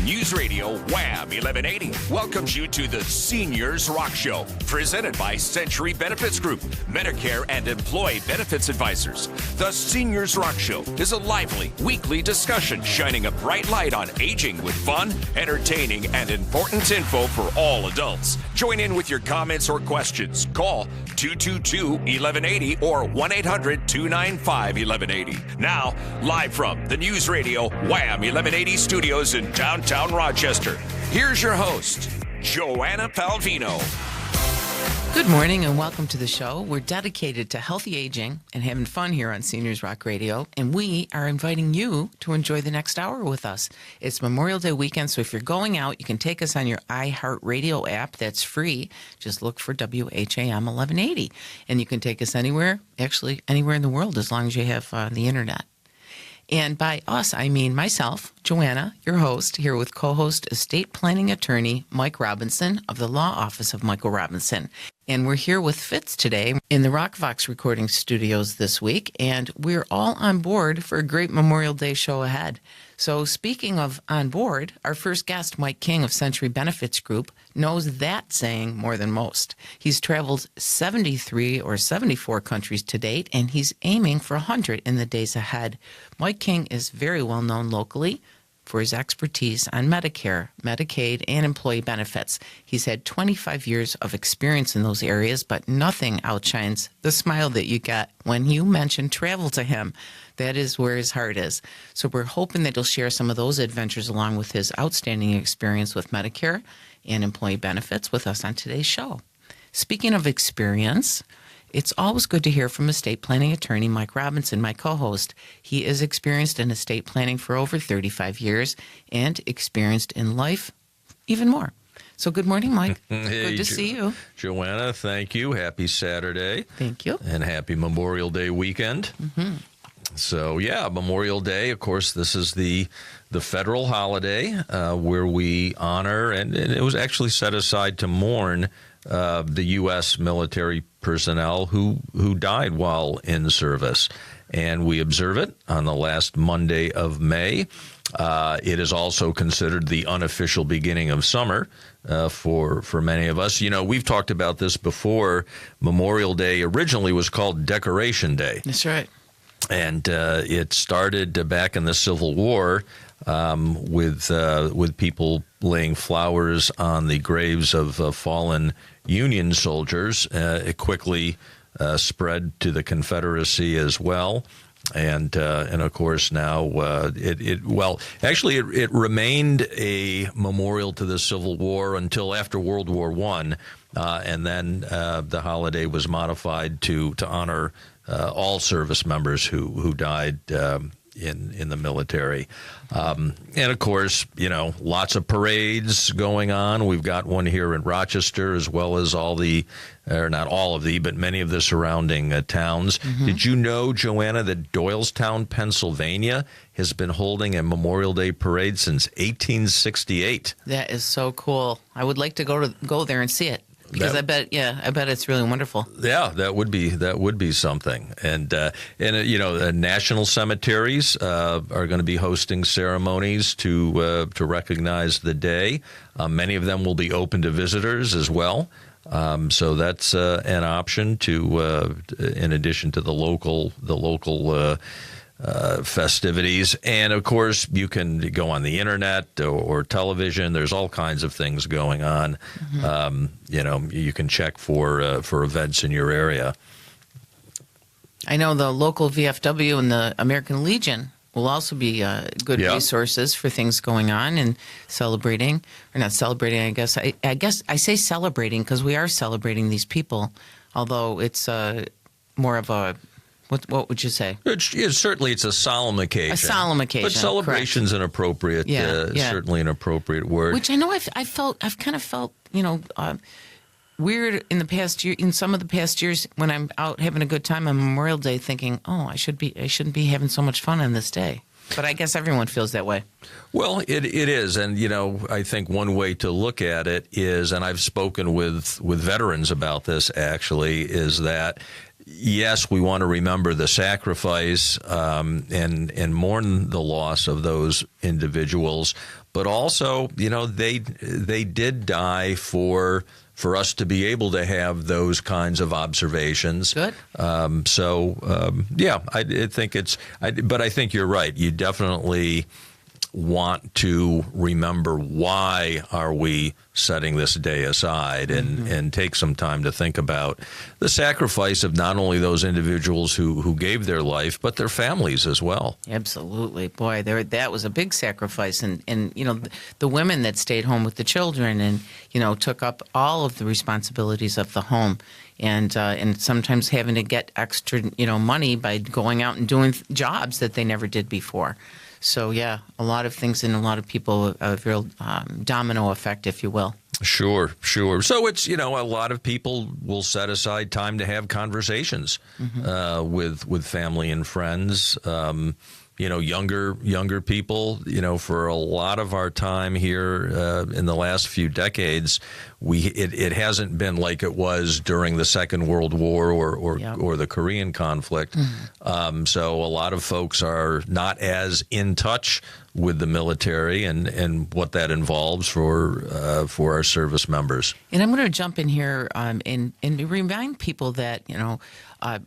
News Radio Wham 1180 welcomes you to the Seniors Rock Show, presented by Century Benefits Group, Medicare and Employee Benefits Advisors. The Seniors Rock Show is a lively weekly discussion shining a bright light on aging with fun, entertaining, and important info for all adults. Join in with your comments or questions. Call 222-1180 or 1-800-295-1180. Now, live from the News Radio Wham 1180 studios in downtown Rochester, here's your host, Joanna Palvino. Good morning and welcome to the show. We're dedicated to healthy aging and having fun here on Seniors Rock Radio, and we are inviting you to enjoy the next hour with us. It's Memorial Day weekend, so if you're going out, you can take us on your iHeartRadio app. That's free. Just look for WHAM 1180, and you can take us anywhere, actually anywhere in the world, as long as you have the internet. And by us, I mean myself, Joanna, your host, here with co-host, estate planning attorney Mike Robinson of the Law Office of Michael Robinson. And we're here with Fitz today in the RockVox recording studios this week, and we're all on board for a great Memorial Day show ahead. So speaking of on board, our first guest, Mike King of Century Benefits Group, knows that saying more than most. He's traveled 73 or 74 countries to date, and he's aiming for 100 in the days ahead. Mike King is very well known locally for his expertise on Medicare, Medicaid, and employee benefits. He's had 25 years of experience in those areas, but nothing outshines the smile that you get when you mention travel to him. That is where his heart is. So we're hoping that he'll share some of those adventures along with his outstanding experience with Medicare and employee benefits with us on today's show. Speaking of experience, it's always good to hear from estate planning attorney Mike Robinson, my co-host. He is experienced in estate planning for over 35 years and experienced in life even more. So good morning, Mike. Hey, good to see you. Joanna, thank you. Happy Saturday. Thank you. And happy Memorial Day weekend. Mm-hmm. So, yeah, Memorial Day, of course, this is the federal holiday where we honor, and it was actually set aside to mourn the U.S. military personnel who died while in service. And we observe it on the last Monday of May. It is also considered the unofficial beginning of summer for many of us. You know, we've talked about this before. Memorial Day originally was called Decoration Day. That's right. And it started back in the Civil War with people laying flowers on the graves of fallen Union soldiers. It quickly spread to the Confederacy as well. And of course now it remained a memorial to the Civil War until after World War I, and then the holiday was modified to honor all service members who died in the military. And of course, you know, lots of parades going on. We've got one here in Rochester, as well as not all of the, but many of the surrounding towns. Mm-hmm. Did you know, Joanna, that Doylestown, Pennsylvania has been holding a Memorial Day parade since 1868? That is so cool. I would like to go there and see it. Because I bet it's really wonderful. Yeah, that would be something. And you know, national cemeteries are going to be hosting ceremonies to recognize the day. Many of them will be open to visitors as well. So that's an option in addition to the local festivities. And of course, you can go on the internet or television. There's all kinds of things going on. Mm-hmm. You know, you can check for events in your area. I know the local VFW and the American Legion will also be good resources for things going on and celebrating, or not celebrating, I guess. I guess I say celebrating because we are celebrating these people, although it's more of a, what would you say? Certainly it's a solemn occasion. A solemn occasion, but celebration's an appropriate, certainly an appropriate word. Which I know I've kind of felt, you know, weird in the past year, in some of the past years when I'm out having a good time on Memorial Day thinking, I shouldn't be having so much fun on this day. But I guess everyone feels that way. Well, it is. And, you know, I think one way to look at it is, and I've spoken with veterans about this actually, is that yes, we want to remember the sacrifice and mourn the loss of those individuals, but also, they did die for us to be able to have those kinds of observations. Good. I think but I think you're right. You definitely want to remember why are we setting this day aside and take some time to think about the sacrifice of not only those individuals who gave their life, but their families as well. Absolutely. Boy, that was a big sacrifice. And the women that stayed home with the children and, took up all of the responsibilities of the home and sometimes having to get extra, money by going out and doing jobs that they never did before. So, yeah, a lot of things and a lot of people, a real domino effect, if you will. Sure. So it's, a lot of people will set aside time to have conversations with family and friends. Younger people, for a lot of our time here in the last few decades, it hasn't been like it was during the Second World War or the Korean conflict. So a lot of folks are not as in touch with the military and what that involves for our service members. And I'm going to jump in here and remind people that,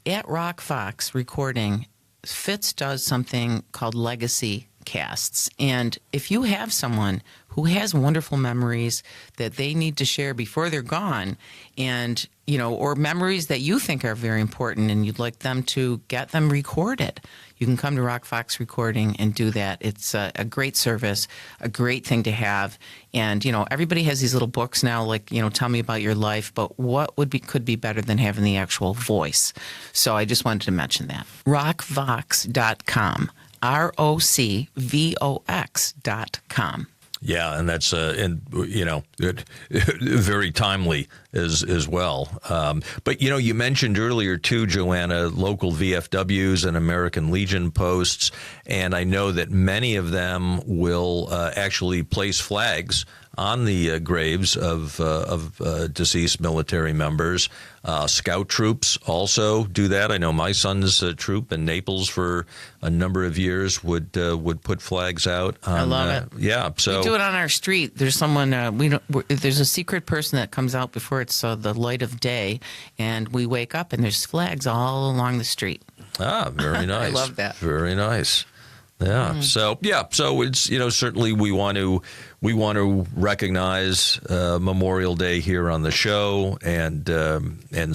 at Rock Fox Recording, Fitz does something called Legacy Casts. And if you have someone who has wonderful memories that they need to share before they're gone, and, or memories that you think are very important and you'd like them to get them recorded, you can come to Rock Fox Recording and do that. It's a great service, a great thing to have. And, everybody has these little books now, like, tell me about your life, but what could be better than having the actual voice? So I just wanted to mention that. rockvox.com, ROCVOX.com. Yeah, and that's very timely as well. But you mentioned earlier too, Joanna, local VFWs and American Legion posts, and I know that many of them will actually place flags on the graves of deceased military members. Scout troops also do that. I know my son's troop in Naples for a number of years would put flags out. I love it. Yeah, so we do it on our street. There's someone there's a secret person that comes out before it's the light of day, and we wake up and there's flags all along the street. Ah, very nice. I love that. Very nice. Yeah. So it's certainly we want to recognize Memorial Day here on the show and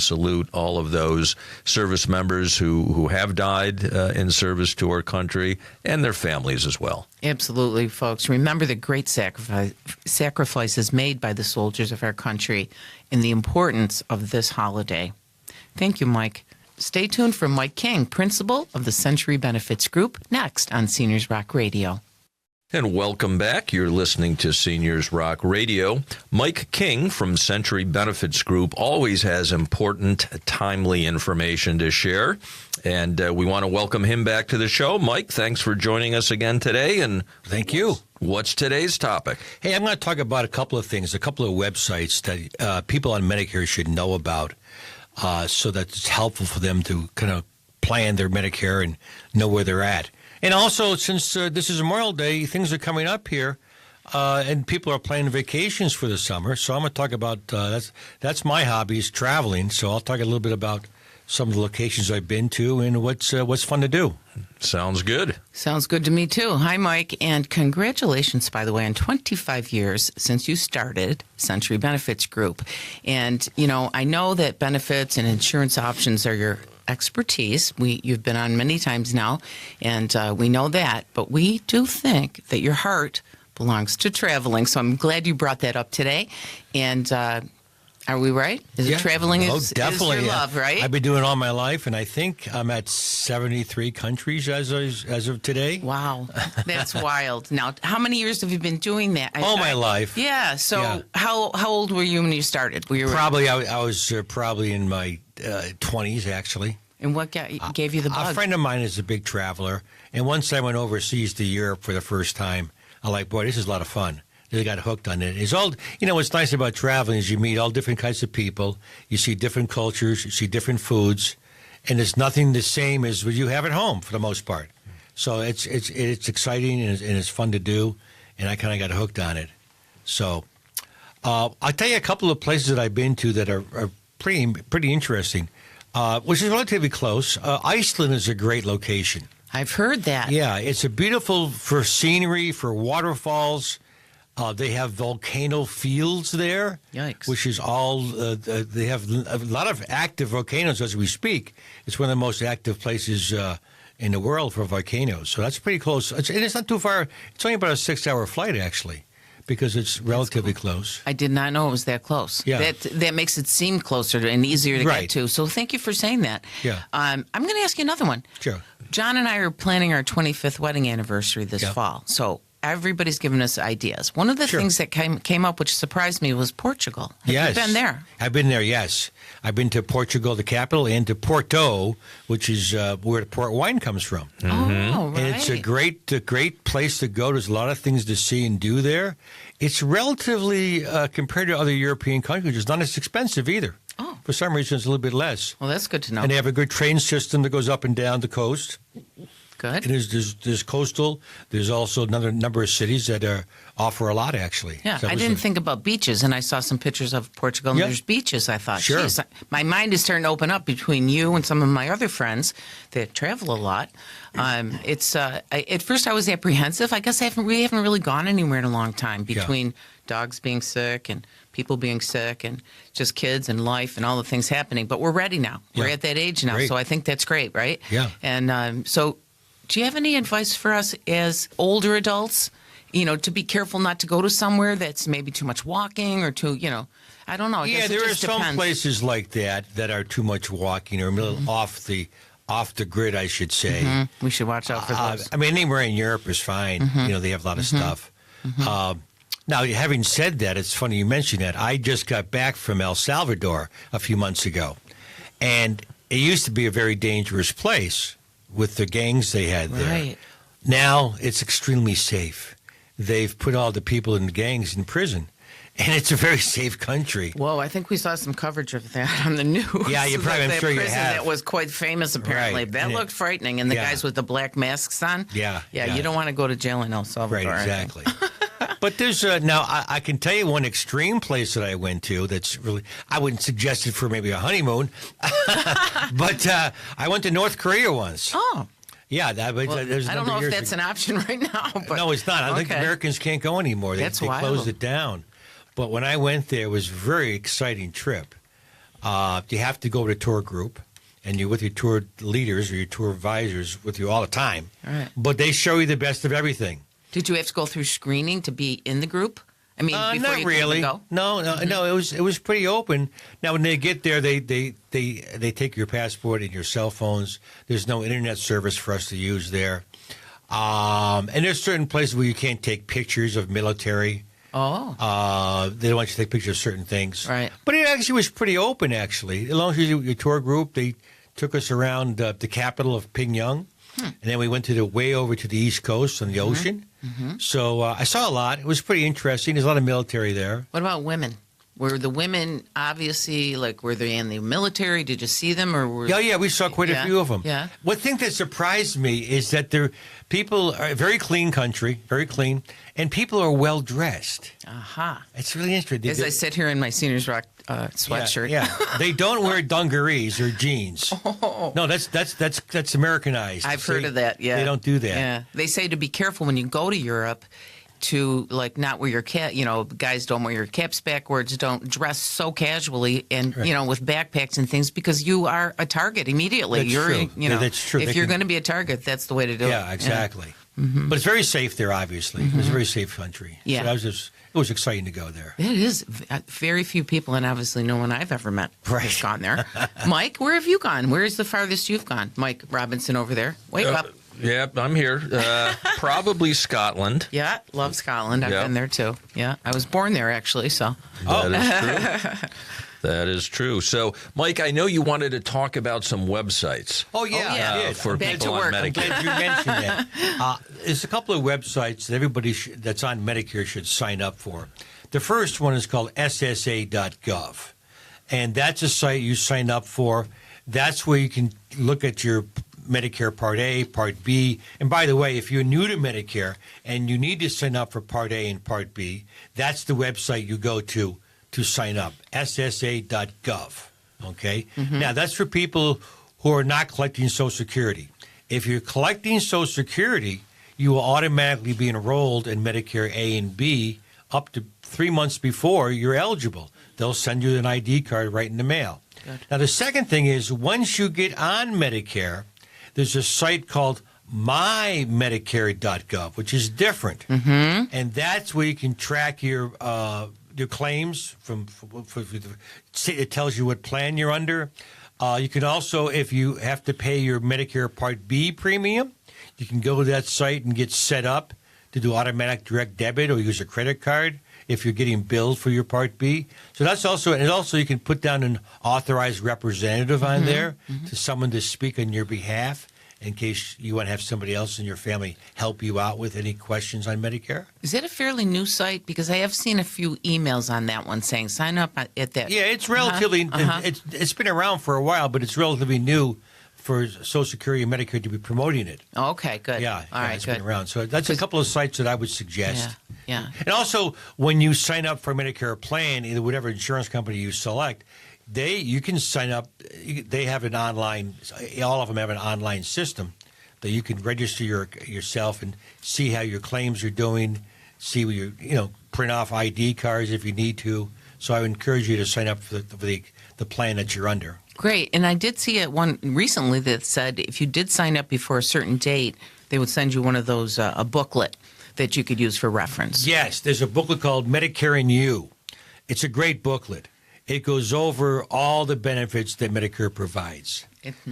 salute all of those service members who have died in service to our country and their families as well. Absolutely, folks. Remember the great sacrifices made by the soldiers of our country and the importance of this holiday. Thank you, Mike. Stay tuned for Mike King, principal of the Century Benefits Group, next on Seniors Rock Radio. And welcome back. You're listening to Seniors Rock Radio. Mike King from Century Benefits Group always has important, timely information to share. And we want to welcome him back to the show. Mike, thanks for joining us again today. And thank you. What's today's topic? Hey, I'm going to talk about a couple of things, a couple of websites that people on Medicare should know about. So that it's helpful for them to kind of plan their Medicare and know where they're at. And also, since this is Memorial Day, things are coming up here, and people are planning vacations for the summer. So I'm going to talk about that's my hobby is traveling. So I'll talk a little bit about some of the locations I've been to and what's fun to do. Sounds good. Sounds good to me, too. Hi, Mike, and congratulations, by the way, on 25 years since you started Century Benefits Group. And, I know that benefits and insurance options are your expertise. You've been on many times now, and we know that. But we do think that your heart belongs to traveling, so I'm glad you brought that up today. And are we right? Traveling is your love, right? I've been doing it all my life, and I think I'm at 73 countries as of today. Wow, that's wild. Now, how many years have you been doing that? All my life. Yeah. So, How old were you when you started? Probably I was probably in my 20s actually. And what gave you the bug? A friend of mine is a big traveler, and once I went overseas to Europe for the first time, I'm like, boy, this is a lot of fun. They got hooked on it. It's all, what's nice about traveling is you meet all different kinds of people. You see different cultures. You see different foods. and it's nothing the same as what you have at home for the most part. So it's exciting and it's fun to do, and I kind of got hooked on it. So I'll tell you a couple of places that I've been to that are pretty interesting, which is relatively close. Iceland is a great location. I've heard that. Yeah, it's a beautiful for scenery, for waterfalls. They have volcano fields there. Yikes. Which is all, they have a lot of active volcanoes as we speak. It's one of the most active places in the world for volcanoes. So that's pretty close. And it's not too far. It's only about a 6-hour flight, actually, because it's relatively close. I did not know it was that close. Yeah. That makes it seem closer and easier to get to. So thank you for saying that. Yeah. I'm going to ask you another one. Sure. John and I are planning our 25th wedding anniversary this fall. So everybody's given us ideas. One of the things that came up, which surprised me, was Portugal. Have you been there? I've been there, yes. I've been to Portugal, the capital, and to Porto, which is where the port wine comes from. Oh, right. And it's a great place to go. There's a lot of things to see and do there. It's relatively, compared to other European countries, it's not as expensive either. Oh. For some reason, it's a little bit less. Well, that's good to know. And they have a good train system that goes up and down the coast. Good. And there's coastal. There's also another number of cities that offer a lot, actually. Yeah, So I didn't think about beaches, and I saw some pictures of Portugal, and there's beaches. I thought, Sure. geez, my mind is starting to open up between you and some of my other friends that travel a lot. At first I was apprehensive. I guess we haven't really gone anywhere in a long time between dogs being sick and people being sick and just kids and life and all the things happening. But we're ready now. We're at that age now, so I think that's great, right? Yeah. And so do you have any advice for us as older adults, to be careful not to go to somewhere that's maybe too much walking or too, I don't know. I guess there it are just some depends. places like that are too much walking or a little off the grid, I should say. We should watch out for those. I mean, anywhere in Europe is fine. They have a lot of stuff. Now, having said that, it's funny you mentioned that. I just got back from El Salvador a few months ago, and it used to be a very dangerous place with the gangs they had there. Right. Now it's extremely safe. They've put all the people in the gangs in prison, and it's a very safe country. Whoa, I think we saw some coverage of that on the news. Yeah, you probably, I'm That sure you prison have. That was quite famous, apparently. Right. That And looked frightening. And the guys with the black masks on. Yeah. You don't want to go to jail in El Salvador. Right, I think. exactly. But there's now I can tell you one extreme place that I went to that's really, I wouldn't suggest it for maybe a honeymoon, but I went to North Korea once. Oh. Yeah, there's I don't know if that's an option right now. But, no, it's not. I think Americans can't go anymore. They closed it down. But when I went there, it was a very exciting trip. You have to go with a tour group, and you're with your tour leaders or your tour advisors with you all the time. All right. But they show you the best of everything. Did you have to go through screening to be in the group? I mean, before not you really. Go? No. It was pretty open. Now, when they get there, they take your passport and your cell phones. There's no internet service for us to use there, and there's certain places where you can't take pictures of military. Oh. They don't want you to take pictures of certain things. Right. But it actually was pretty open. Actually, as long as you're your tour group, they took us around the capital of Pyongyang. And then we went way over to the East Coast on the ocean. So I saw a lot. It was pretty interesting. There's a lot of military there. What about women? Were the women obviously, were they in the military? Did you see them? Or were... Yeah, we saw quite a few of them. Yeah. One thing that surprised me is that people are a very clean country, very clean, and people are well dressed. Aha. It's really interesting. As I sit here in my Seniors Rock sweatshirt. Yeah. They don't wear dungarees or jeans. Oh. No, that's Americanized. I've heard of that, yeah. They don't do that. Yeah. They say to be careful when you go to Europe to not wear your cap, guys don't wear your caps backwards, don't dress so casually and, with backpacks and things because you are a target immediately. That's true. That's true. If you're going to be a target, that's the way to do it. Yeah, exactly. But it's very safe there, obviously. It's a very safe country. Yeah. So it was exciting to go there. It is. Very few people, and obviously no one I've ever met has gone there. Mike, where have you gone? Where is the farthest you've gone? Mike Robinson over there. Wake up. Yeah, I'm here. Probably Scotland. Yeah, love Scotland. I've been there too. Yeah, I was born there actually. So that is true. That is true. So, Mike, I know you wanted to talk about some websites. Oh yeah, for Back people to on work. I'm Medicare. glad you mentioned that. There's a couple of websites that everybody that's on Medicare should sign up for. The first one is called SSA.gov, and that's a site you sign up for. That's where you can look at your Medicare Part A, Part B. And by the way, if you're new to Medicare and you need to sign up for Part A and Part B, that's the website you go to sign up, ssa.gov. Okay? Now, that's for people who are not collecting Social Security. If you're collecting Social Security, you will automatically be enrolled in Medicare A and B up to 3 months before you're eligible. They'll send you an ID card right in the mail. Good. Now, the second thing is once you get on Medicare, there's a site called mymedicare.gov, which is different. And that's where you can track your claims it tells you what plan you're under. You can also, if you have to pay your Medicare Part B premium, you can go to that site and get set up to do automatic direct debit or use a credit card if you're getting billed for your Part B. So that's also, and also you can put down an authorized representative on there to someone to speak on your behalf in case you want to have somebody else in your family help you out with any questions on Medicare. Is it a fairly new site? Because I have seen a few emails on that one saying sign up at that. Yeah, it's relatively, it's been around for a while, but it's relatively new for Social Security and Medicare to be promoting it. Okay, good. Yeah, all right, it's good. been around. So that's a couple of sites that I would suggest. Yeah. And also, when you sign up for a Medicare plan, either whatever insurance company you select, you can sign up. They have an online. All of them have an online system that you can register yourself and see how your claims are doing. See where print off ID cards if you need to. So I would encourage you to sign up for the plan that you're under. Great. And I did see one recently that said if you did sign up before a certain date, they would send you one of those, a booklet that you could use for reference. Yes, there's a booklet called Medicare and You. It's a great booklet. It goes over all the benefits that Medicare provides.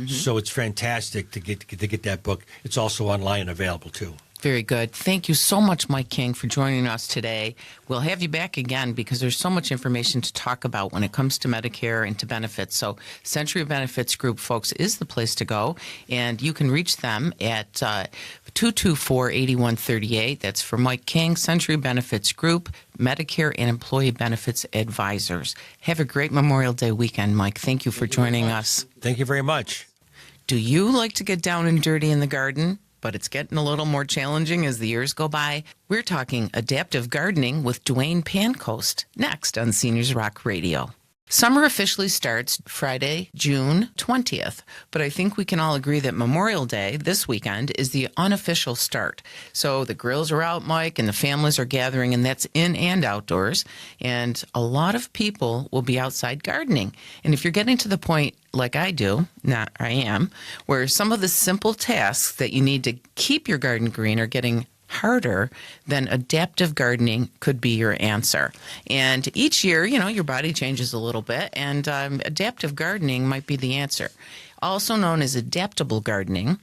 So it's fantastic to get that book. It's also online and available too. Very good. Thank you so much, Mike King, for joining us today. We'll have you back again because there's so much information to talk about when it comes to Medicare and to benefits. So Century Benefits Group, folks, is the place to go. And you can reach them at 224-8138. That's for Mike King, Century Benefits Group, Medicare and Employee Benefits Advisors. Have a great Memorial Day weekend, Mike. Thank you for joining us. Thank you very much. Do you like to get down and dirty in the garden? But it's getting a little more challenging as the years go by. We're talking adaptive gardening with Dwayne Pancoast next on Seniors Rock Radio. Summer officially starts Friday, June 20th, but I think we can all agree that Memorial Day this weekend is the unofficial start. So the grills are out, Mike, and the families are gathering, and that's in and outdoors. And a lot of people will be outside gardening. And if you're getting to the point like I am, where some of the simple tasks that you need to keep your garden green are getting harder, then adaptive gardening could be your answer. And each year, your body changes a little bit, and adaptive gardening might be the answer. Also known as adaptable gardening,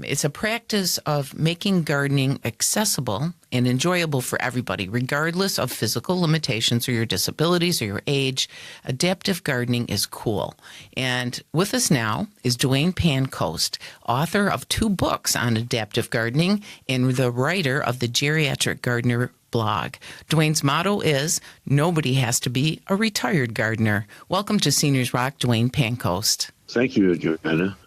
it's a practice of making gardening accessible and enjoyable for everybody, regardless of physical limitations or your disabilities or your age. Adaptive gardening is cool. And with us now is Dwayne Pancoast, author of 2 books on adaptive gardening and the writer of the Geriatric Gardener blog. Dwayne's motto is, nobody has to be a retired gardener. Welcome to Seniors Rock, Dwayne Pancoast. Thank you, Joanna.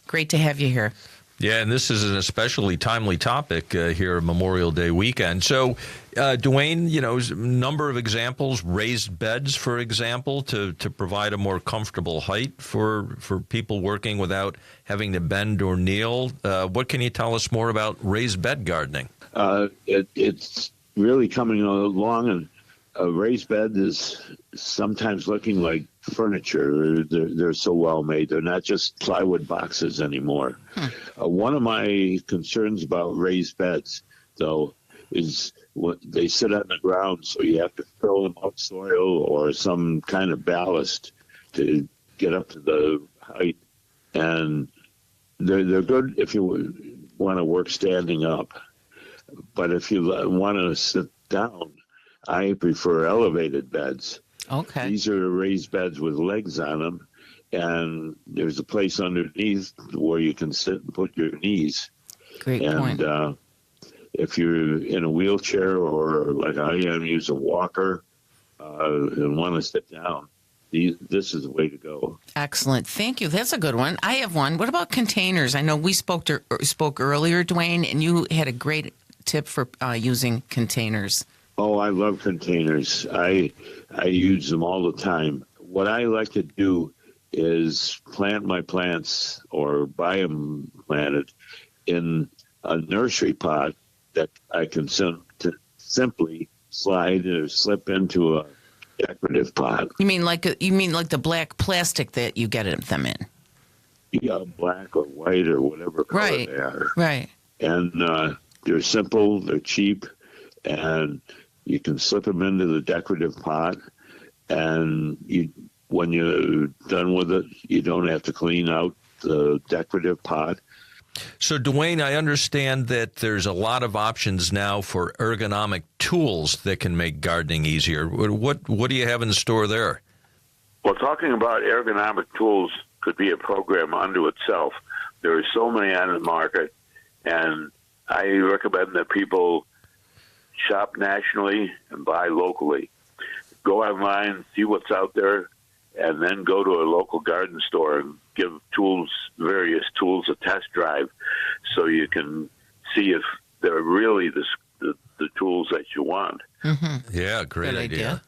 Great to have you here. Yeah, and this is an especially timely topic here Memorial Day weekend. So, Dwayne, a number of examples, raised beds, for example, to provide a more comfortable height for people working without having to bend or kneel. What can you tell us more about raised bed gardening? It's really coming along, and a raised bed is sometimes looking like furniture. They're so well made. They're not just plywood boxes anymore. One of my concerns about raised beds, though, is what they sit on the ground, so you have to fill them up soil or some kind of ballast to get up to the height. And they're good if you want to work standing up. But if you want to sit down, I prefer elevated beds. Okay. These are raised beds with legs on them, and there's a place underneath where you can sit and put your knees. Great point. And if you're in a wheelchair or like I am, use a walker and want to sit down, this is the way to go. Excellent. Thank you. That's a good one. I have one. What about containers? I know we spoke earlier, Dwayne, and you had a great tip for using containers. Oh, I love containers. I use them all the time. What I like to do is plant my plants or buy them planted in a nursery pot that I can simply slide or slip into a decorative pot. You mean like the black plastic that you get them in? Yeah, black or white or whatever color Right. they are. Right. And they're simple, they're cheap, and you can slip them into the decorative pot. And when you're done with it, you don't have to clean out the decorative pot. So, Dwayne, I understand that there's a lot of options now for ergonomic tools that can make gardening easier. What do you have in store there? Well, talking about ergonomic tools could be a program unto itself. There are so many on the market, and I recommend that people shop nationally and buy locally. Go online, see what's out there, and then go to a local garden store and give various tools a test drive so you can see if they're really the tools that you want. Mm-hmm. Yeah, great idea.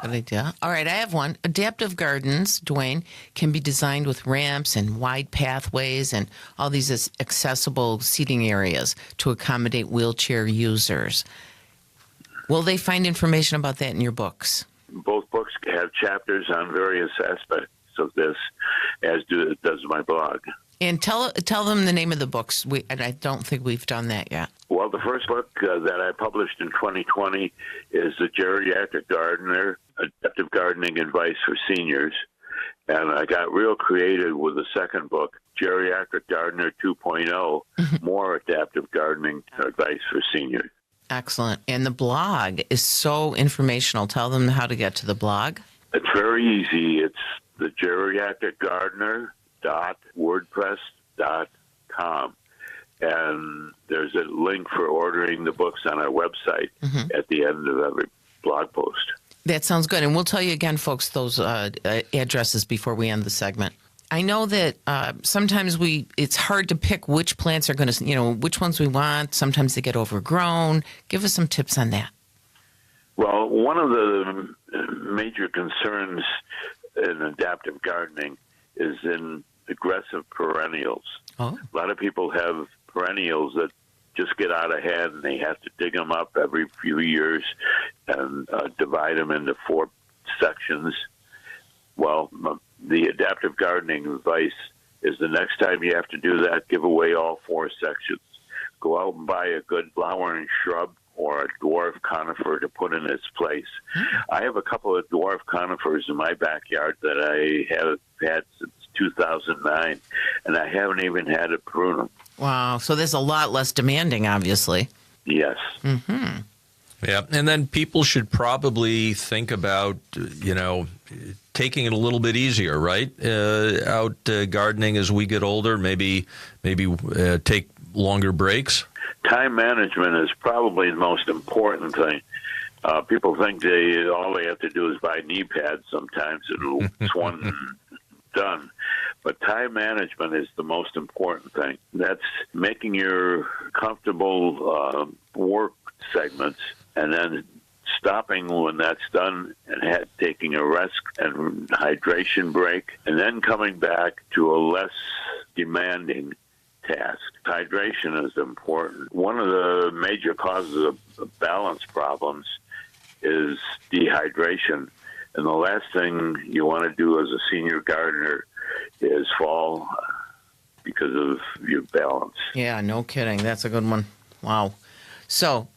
Good idea. All right, I have one. Adaptive gardens, Dwayne, can be designed with ramps and wide pathways and all these accessible seating areas to accommodate wheelchair users. Will they find information about that in your books? Both books have chapters on various aspects of this, as does my blog. And tell them the name of the books. And I don't think we've done that yet. Well, the first book that I published in 2020 is The Geriatric Gardener, Adaptive Gardening Advice for Seniors. And I got real creative with the second book, Geriatric Gardener 2.0, More Adaptive Gardening Advice for Seniors. Excellent. And the blog is so informational. Tell them how to get to the blog. It's very easy. It's the geriatricgardener.wordpress.com. And there's a link for ordering the books on our website at the end of every blog post. That sounds good. And we'll tell you again, folks, those addresses before we end the segment. I know that sometimes it's hard to pick which plants are going to, which ones we want. Sometimes they get overgrown. Give us some tips on that. Well, one of the major concerns in adaptive gardening is in aggressive perennials. Oh. A lot of people have perennials that just get out of hand, and they have to dig them up every few years and divide them into 4 sections. Well, the adaptive gardening advice is the next time you have to do that, give away all 4 sections. Go out and buy a good flowering shrub or a dwarf conifer to put in its place. I have a couple of dwarf conifers in my backyard that I have had since 2009, and I haven't even had to prune them. Wow. So there's a lot less demanding, obviously. Yes. Mm-hmm. Yeah, and then people should probably think about, taking it a little bit easier, right? Out gardening as we get older, maybe take longer breaks. Time management is probably the most important thing. People think all they have to do is buy knee pads sometimes, and it's one and done. But time management is the most important thing. That's making your comfortable work segments and then stopping when that's done and taking a rest and hydration break, and then coming back to a less demanding task. Hydration is important. One of the major causes of balance problems is dehydration. And the last thing you want to do as a senior gardener is fall because of your balance. Yeah, no kidding. That's a good one. Wow. So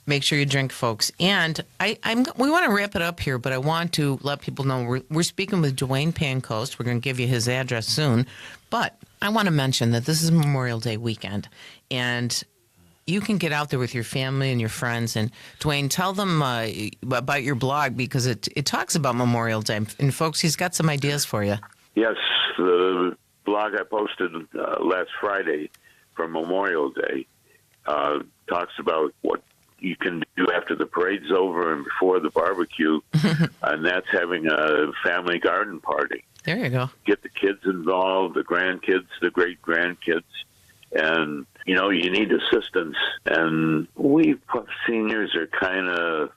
make sure you drink, folks. And we want to wrap it up here, but I want to let people know we're speaking with Dwayne Pancoast. We're going to give you his address soon. But I want to mention that this is Memorial Day weekend, and you can get out there with your family and your friends. And Dwayne, tell them about your blog, because it talks about Memorial Day. And folks, he's got some ideas for you. Yes, the blog I posted last Friday for Memorial Day talks about what you can do after the parade's over and before the barbecue, and that's having a family garden party. There you go. Get the kids involved, the grandkids, the great-grandkids, and, you need assistance. And we seniors are kind of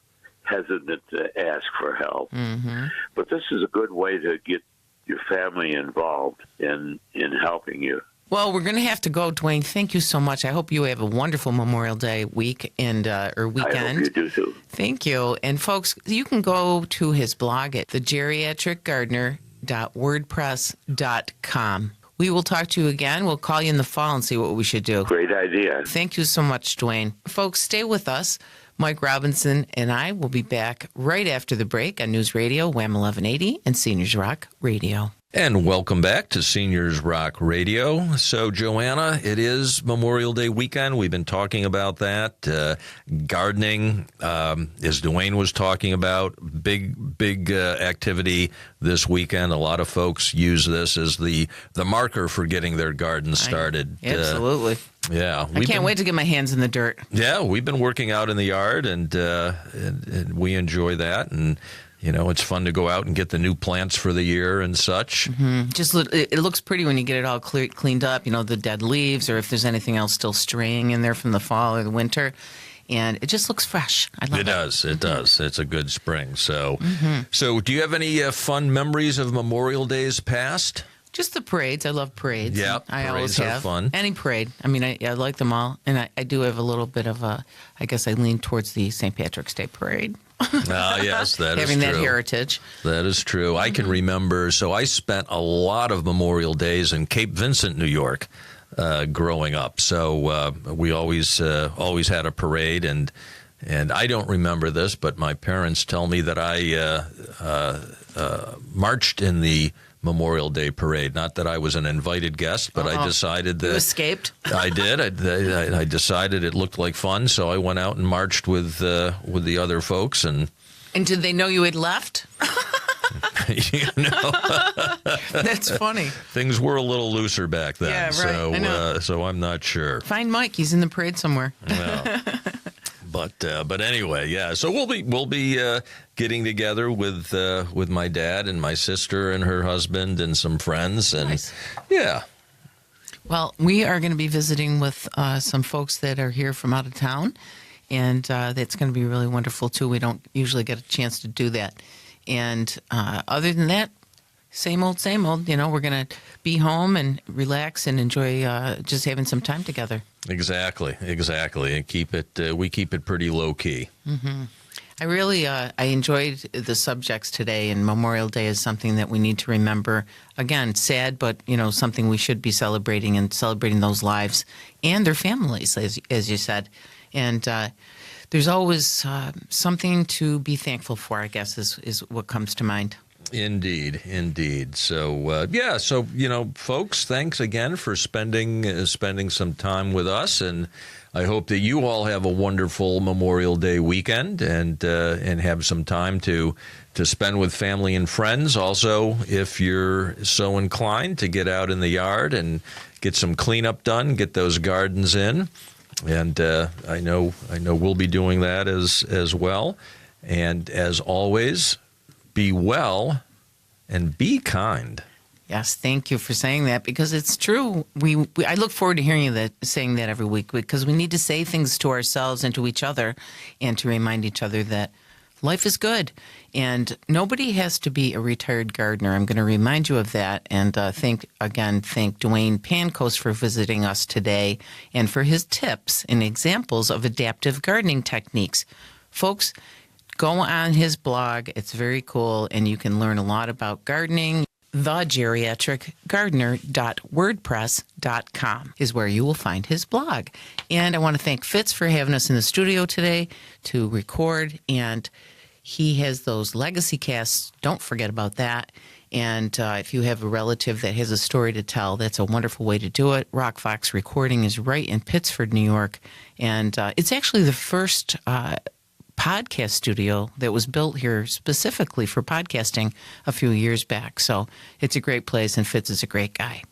hesitant to ask for help. Mm-hmm. But this is a good way to get your family involved in helping you. Well, we're going to have to go, Dwayne. Thank you so much. I hope you have a wonderful Memorial Day week or weekend. I hope you do too. Thank you. And folks, you can go to his blog at thegeriatricgardener.wordpress.com. We will talk to you again. We'll call you in the fall and see what we should do. Great idea. Thank you so much, Dwayne. Folks, stay with us. Mike Robinson and I will be back right after the break on News Radio, Wham 1180 and Seniors Rock Radio. And welcome back to Seniors Rock Radio. So, Joanna, it is Memorial Day weekend. We've been talking about that. Gardening, as Dwayne was talking about, big activity this weekend. A lot of folks use this as the marker for getting their gardens started. Absolutely. Yeah. I can't wait to get my hands in the dirt. Yeah, we've been working out in the yard, and we enjoy that. And it's fun to go out and get the new plants for the year and such. Mm-hmm. It looks pretty when you get it all cleaned up, the dead leaves, or if there's anything else still straying in there from the fall or the winter. And it just looks fresh. I love it. It does. It's a good spring. So, So do you have any fun memories of Memorial Days past? Just the parades. I love parades. Yeah, I always parades are have. fun. Any parade. I mean, I like them all. And I do have a little bit of I guess I lean towards the St. Patrick's Day parade. Yes, that is true. Having that heritage. That is true. I can remember, so I spent a lot of Memorial Days in Cape Vincent, New York, growing up. So we always had a parade, and I don't remember this, but my parents tell me that I marched in the Memorial Day parade. Not that I was an invited guest, but I decided that... You escaped? I did. I decided it looked like fun, so I went out and marched with the other folks. And did they know you had left? That's funny. Things were a little looser back then. Yeah, right. I know. So I'm not sure. Find Mike. He's in the parade somewhere. Well, but anyway, yeah. So we'll be getting together with my dad and my sister and her husband and some friends, and nice. Yeah. Well, we are going to be visiting with some folks that are here from out of town, and that's going to be really wonderful too. We don't usually get a chance to do that, and other than that, same old, same old. We're going to be home and relax and enjoy just having some time together. Exactly, and we keep it pretty low key. Mm-hmm. I really I enjoyed the subjects today, and Memorial Day is something that we need to remember. Again, sad, but something we should be celebrating, and celebrating those lives and their families, as you said. And there's always something to be thankful for, I guess, is what comes to mind. Indeed. So folks, thanks again for spending some time with us, and I hope that you all have a wonderful Memorial Day weekend and have some time to spend with family and friends. Also, if you're so inclined, to get out in the yard and get some cleanup done, get those gardens in, and I know we'll be doing that as well. And as always, be well and be kind. Yes, thank you for saying that, because it's true. I look forward to hearing you saying that every week, because we need to say things to ourselves and to each other, and to remind each other that life is good, and nobody has to be a retired gardener. I'm going to remind you of that, and thank Dwayne Pankos for visiting us today and for his tips and examples of adaptive gardening techniques. Folks, go on his blog. It's very cool, and you can learn a lot about gardening. thegeriatricgardener.wordpress.com is where you will find his blog. And I want to thank Fitz for having us in the studio today to record. And he has those legacy casts. Don't forget about that. And if you have a relative that has a story to tell, that's a wonderful way to do it. Rock Fox Recording is right in Pittsford, New York. And it's actually the first podcast studio that was built here specifically for podcasting a few years back. So it's a great place, and Fitz is a great guy.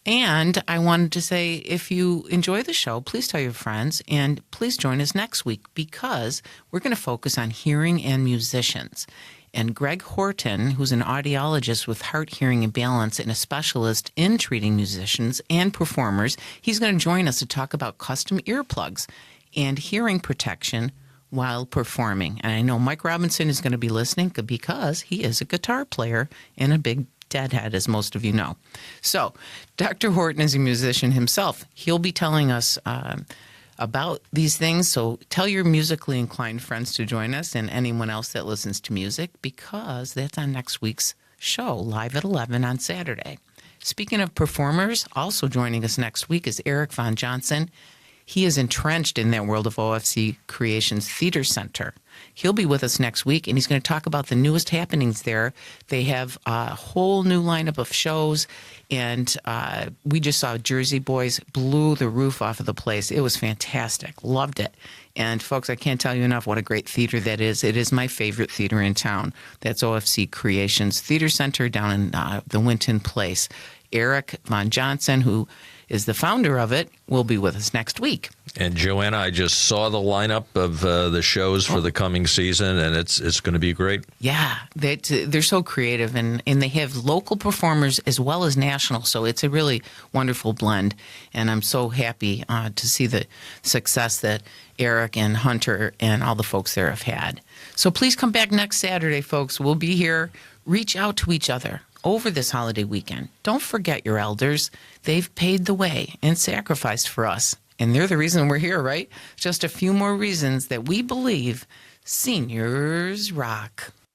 And I wanted to say, if you enjoy the show, please tell your friends and please join us next week because we're going to focus on hearing and musicians. And Greg Horton, who's an audiologist with heart, hearing, and balance and a specialist in treating musicians and performers, he's going to join us to talk about custom earplugs and hearing protection while performing. And I know Mike Robinson is going to be listening because he is a guitar player and a big deadhead, as most of you know. So Dr. Horton is a musician himself. He'll be telling us about these things. So tell your musically inclined friends to join us and anyone else that listens to music because that's on next week's show, live at 11 on Saturday. Speaking of performers, also joining us next week is Eric Von Johnson. He is entrenched in that world of OFC Creations Theater Center. He'll be with us next week, and he's going to talk about the newest happenings there. They have a whole new lineup of shows, and we just saw Jersey Boys blew the roof off of the place. It was fantastic. Loved it. And, folks, I can't tell you enough what a great theater that is. It is my favorite theater in town. That's OFC Creations Theater Center down in the Winton Place. Eric Von Johnson, who is the founder of it, will be with us next week. And Joanna, I just saw the lineup of the shows for the coming season, and it's going to be great. Yeah, they're so creative, and they have local performers as well as national, so it's a really wonderful blend. And I'm so happy to see the success that Eric and Hunter and all the folks there have had. So please come back next Saturday, folks. We'll be here. Reach out to each other over this holiday weekend. Don't forget your elders. They've paid the way and sacrificed for us. And they're the reason we're here, right? Just a few more reasons that we believe seniors rock.